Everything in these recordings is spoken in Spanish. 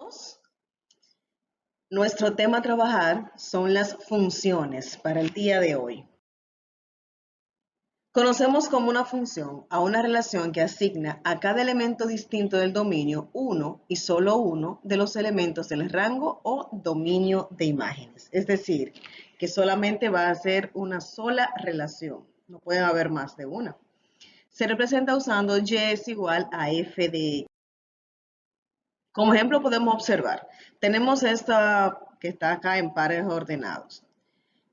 todos. Nuestro tema a trabajar son las funciones para el día de hoy. Conocemos como una función a una relación que asigna a cada elemento distinto del dominio uno y solo uno de los elementos del rango o dominio de imágenes. Es decir, que solamente va a ser una sola relación. No puede haber más de una. Se representa usando y es igual a f de x. Como ejemplo podemos observar, tenemos esta que está acá en pares ordenados.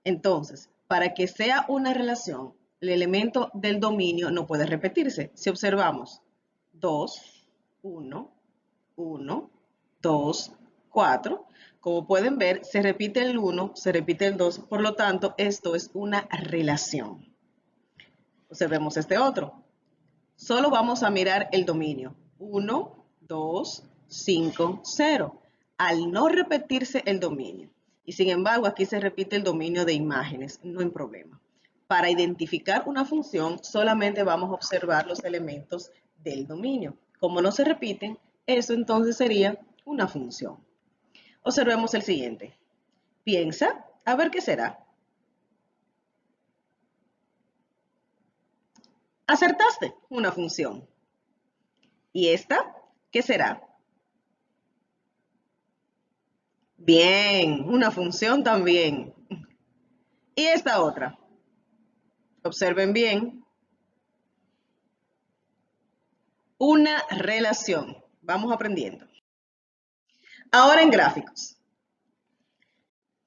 Entonces, para que sea una relación, el elemento del dominio no puede repetirse. Si observamos 2, 1, 1, 2, 4, como pueden ver, se repite el 1, se repite el 2, por lo tanto, esto es una relación. Observemos este otro. Solo vamos a mirar el dominio. 1, 2, 5, 0. Al no repetirse el dominio. Y sin embargo, aquí se repite el dominio de imágenes. No hay problema. Para identificar una función, solamente vamos a observar los elementos del dominio. Como no se repiten, eso entonces sería una función. Observemos el siguiente. Piensa, a ver qué será. Acertaste, una función. ¿Y esta qué será? Bien, una función también. Y esta otra. Observen bien. Una relación. Vamos aprendiendo. Ahora en gráficos.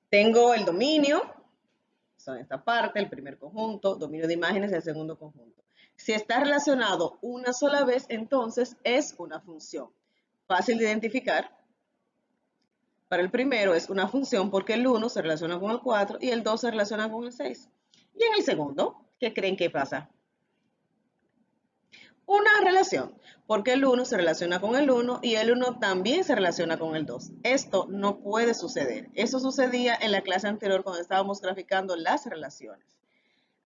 Tengo el dominio, son esta parte, el primer conjunto, dominio de imágenes, el segundo conjunto. Si está relacionado una sola vez, entonces es una función. Fácil de identificar. Para el primero es una función porque el 1 se relaciona con el 4 y el 2 se relaciona con el 6. Y en el segundo, ¿qué creen que pasa? Una relación, porque el 1 se relaciona con el 1 y el 1 también se relaciona con el 2. Esto no puede suceder. Eso sucedía en la clase anterior cuando estábamos graficando las relaciones.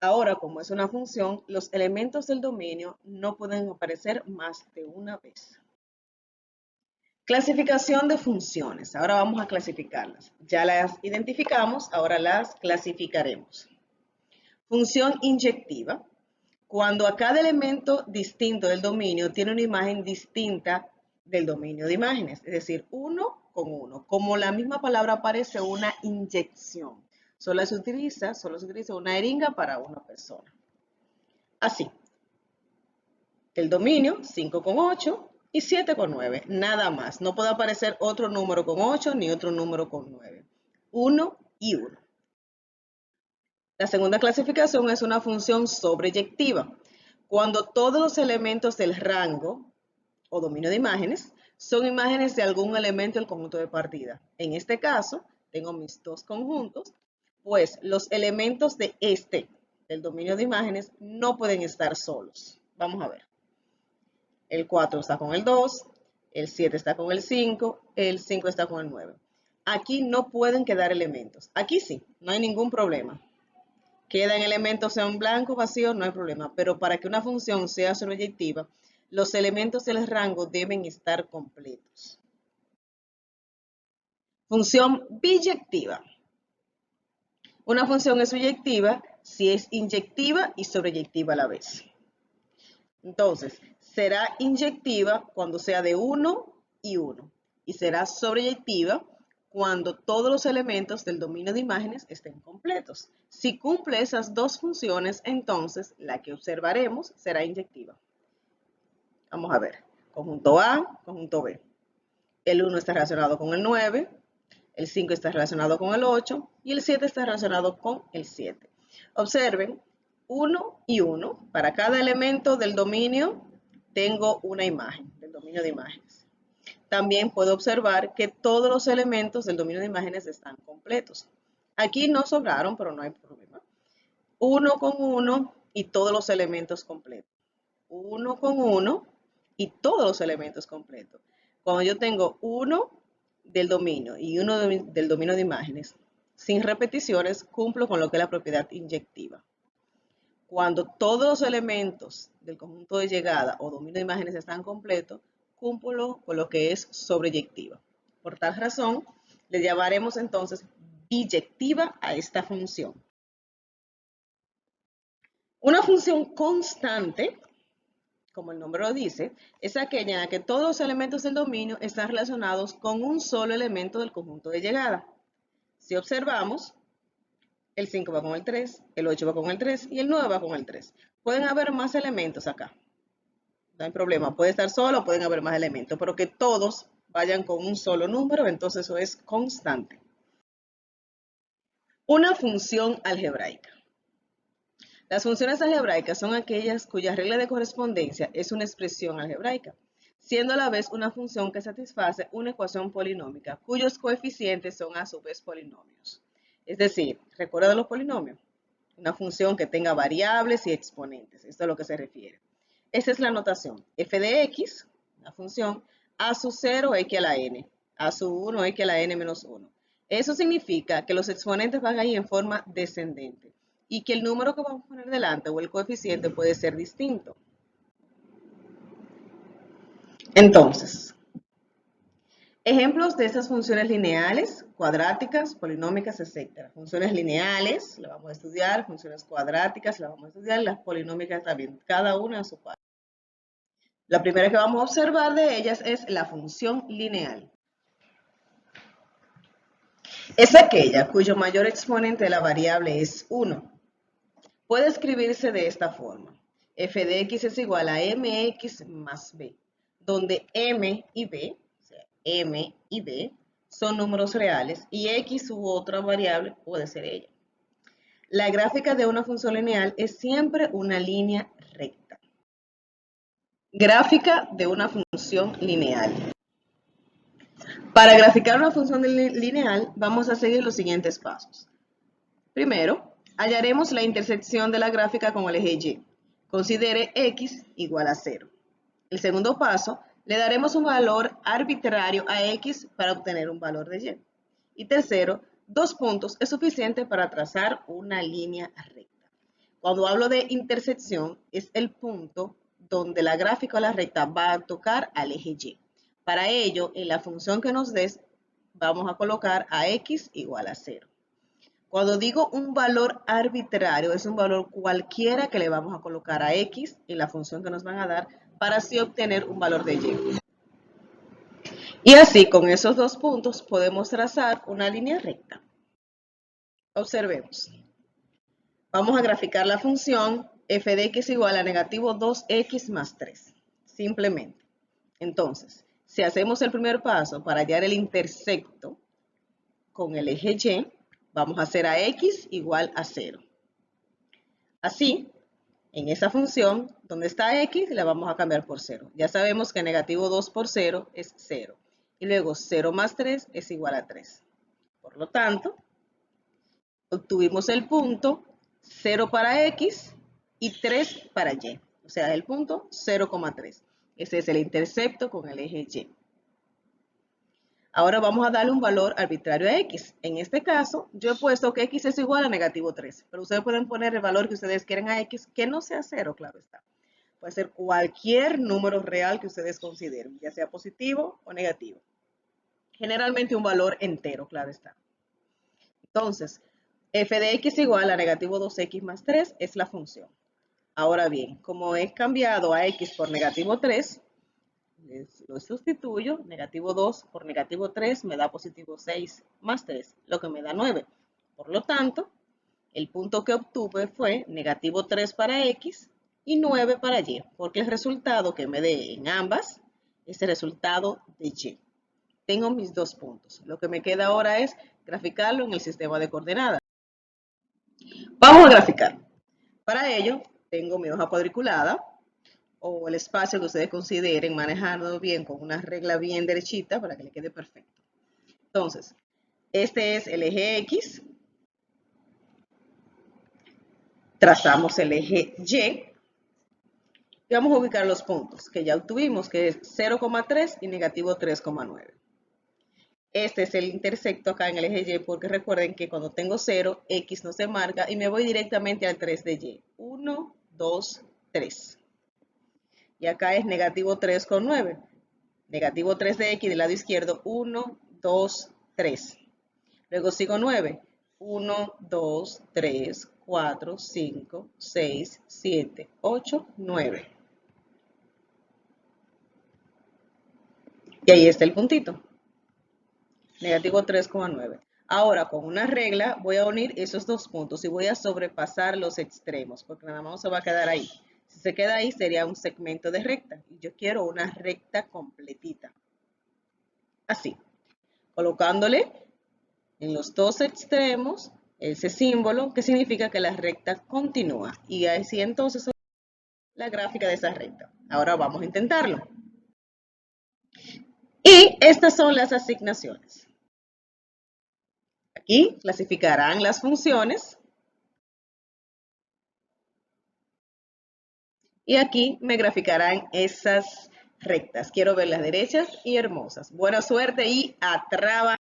Ahora, como es una función, los elementos del dominio no pueden aparecer más de una vez. Clasificación de funciones. Ahora vamos a clasificarlas. Ya las identificamos, ahora las clasificaremos. Función inyectiva. Cuando a cada elemento distinto del dominio tiene una imagen distinta del dominio de imágenes, es decir, uno con uno. Como la misma palabra aparece, una inyección. Solo se utiliza una jeringa para una persona. Así. El dominio, 5 con 8 y 7 con 9. Nada más. No puede aparecer otro número con 8 ni otro número con 9. 1 y 1. La segunda clasificación es una función sobreyectiva. Cuando todos los elementos del rango o dominio de imágenes son imágenes de algún elemento del conjunto de partida. En este caso, tengo mis dos conjuntos, pues los elementos de del dominio de imágenes, no pueden estar solos. Vamos a ver. El 4 está con el 2, el 7 está con el 5, el 5 está con el 9. Aquí no pueden quedar elementos. Aquí sí, no hay ningún problema. Quedan elementos en blanco, vacío, no hay problema. Pero para que una función sea sobreyectiva, los elementos del rango deben estar completos. Función biyectiva. Una función es biyectiva si es inyectiva y sobreyectiva a la vez. Entonces, será inyectiva cuando sea de 1 y 1. Y será sobreyectiva cuando todos los elementos del dominio de imágenes estén completos. Si cumple esas dos funciones, entonces la que observaremos será inyectiva. Vamos a ver. Conjunto A, conjunto B. El 1 está relacionado con el 9, el 5 está relacionado con el 8 y el 7 está relacionado con el 7. Observen, 1 y 1. Para cada elemento del dominio tengo una imagen, del dominio de imágenes. También puedo observar que todos los elementos del dominio de imágenes están completos. Aquí no sobraron, pero no hay problema. 1 con 1 y todos los elementos completos. 1 con 1 y todos los elementos completos. Cuando yo tengo 1 del dominio y 1 del dominio de imágenes, sin repeticiones, cumplo con lo que es la propiedad inyectiva. Cuando todos los elementos del conjunto de llegada o dominio de imágenes están completos, cumplo con lo que es sobreyectiva. Por tal razón, le llamaremos entonces biyectiva a esta función. Una función constante, como el nombre lo dice, es aquella en la que todos los elementos del dominio están relacionados con un solo elemento del conjunto de llegada. Si observamos, el 5 va con el 3, el 8 va con el 3 y el 9 va con el 3. Pueden haber más elementos acá. No hay problema, puede estar solo, pueden haber más elementos, pero que todos vayan con un solo número, entonces eso es constante. Una función algebraica. Las funciones algebraicas son aquellas cuya regla de correspondencia es una expresión algebraica, siendo a la vez una función que satisface una ecuación polinómica, cuyos coeficientes son a su vez polinomios. Es decir, ¿recuerda los polinomios? Una función que tenga variables y exponentes, esto es a lo que se refiere. Esa es la notación. F de x, una función, a su 0, x a la n, a su 1, x a la n menos 1. Eso significa que los exponentes van ahí en forma descendente y que el número que vamos a poner delante o el coeficiente puede ser distinto. Entonces, ejemplos de estas funciones lineales, cuadráticas, polinómicas, etc. Funciones lineales, la vamos a estudiar, funciones cuadráticas, la vamos a estudiar, las polinómicas también, cada una a su parte. La primera que vamos a observar de ellas es la función lineal. Es aquella cuyo mayor exponente de la variable es 1. Puede escribirse de esta forma. F de x es igual a mx más b, donde m y b, o sea, m y b, son números reales y x u otra variable puede ser ella. La gráfica de una función lineal es siempre una línea recta. Gráfica de una función lineal. Para graficar una función lineal vamos a seguir los siguientes pasos. Primero, hallaremos la intersección de la gráfica con el eje Y. Considere x igual a 0. El segundo paso, le daremos un valor arbitrario a x para obtener un valor de y. Y tercero, 2 puntos es suficiente para trazar una línea recta. Cuando hablo de intersección, es el punto donde la gráfica o la recta va a tocar al eje Y. Para ello, en la función que nos des, vamos a colocar a x igual a 0. Cuando digo un valor arbitrario, es un valor cualquiera que le vamos a colocar a x en la función que nos van a dar para así obtener un valor de y. Y así, con esos 2 puntos, podemos trazar una línea recta. Observemos. Vamos a graficar la función f de x igual a negativo 2x más 3. Simplemente. Entonces, si hacemos el primer paso para hallar el intersecto con el eje y, vamos a hacer a x igual a 0. Así, en esa función, donde está x, la vamos a cambiar por 0. Ya sabemos que negativo 2 por 0 es 0. Y luego 0 más 3 es igual a 3. Por lo tanto, obtuvimos el punto 0 para x y 3 para y. O sea, el punto 0,3. Ese es el intersecto con el eje y. Ahora vamos a darle un valor arbitrario a x. En este caso, yo he puesto que x es igual a negativo 3, pero ustedes pueden poner el valor que ustedes quieren a x, que no sea 0, claro está. Puede ser cualquier número real que ustedes consideren, ya sea positivo o negativo. Generalmente un valor entero, claro está. Entonces, f de x igual a negativo 2x más 3 es la función. Ahora bien, como he cambiado a x por negativo 3, lo sustituyo, negativo 2 por negativo 3 me da positivo 6 más 3, lo que me da 9. Por lo tanto, el punto que obtuve fue negativo 3 para x y 9 para y, porque el resultado que me dé en ambas es el resultado de y. Tengo mis 2 puntos. Lo que me queda ahora es graficarlo en el sistema de coordenadas. Vamos a graficar. Para ello, tengo mi hoja cuadriculada, o el espacio que ustedes consideren, manejando bien con una regla bien derechita para que le quede perfecto. Entonces, este es el eje X, trazamos el eje Y y vamos a ubicar los puntos que ya obtuvimos, que es 0,3 y negativo 3,9. Este es el intersecto acá en el eje Y, porque recuerden que cuando tengo 0, X no se marca y me voy directamente al 3 de Y. 1, 2, 3. Y acá es negativo 3,9. Negativo 3 de X del lado izquierdo, 1, 2, 3. Luego sigo 9. 1, 2, 3, 4, 5, 6, 7, 8, 9. Y ahí está el puntito. Negativo 3,9. Ahora, con una regla, voy a unir esos dos puntos y voy a sobrepasar los extremos, porque nada más se va a quedar ahí. Si se queda ahí, sería un segmento de recta. Y yo quiero una recta completita. Así. Colocándole en los dos extremos ese símbolo que significa que la recta continúa. Y así entonces la gráfica de esa recta. Ahora vamos a intentarlo. Y estas son las asignaciones. Aquí clasificarán las funciones. Y aquí me graficarán esas rectas. Quiero verlas derechas y hermosas. Buena suerte y a trabajar.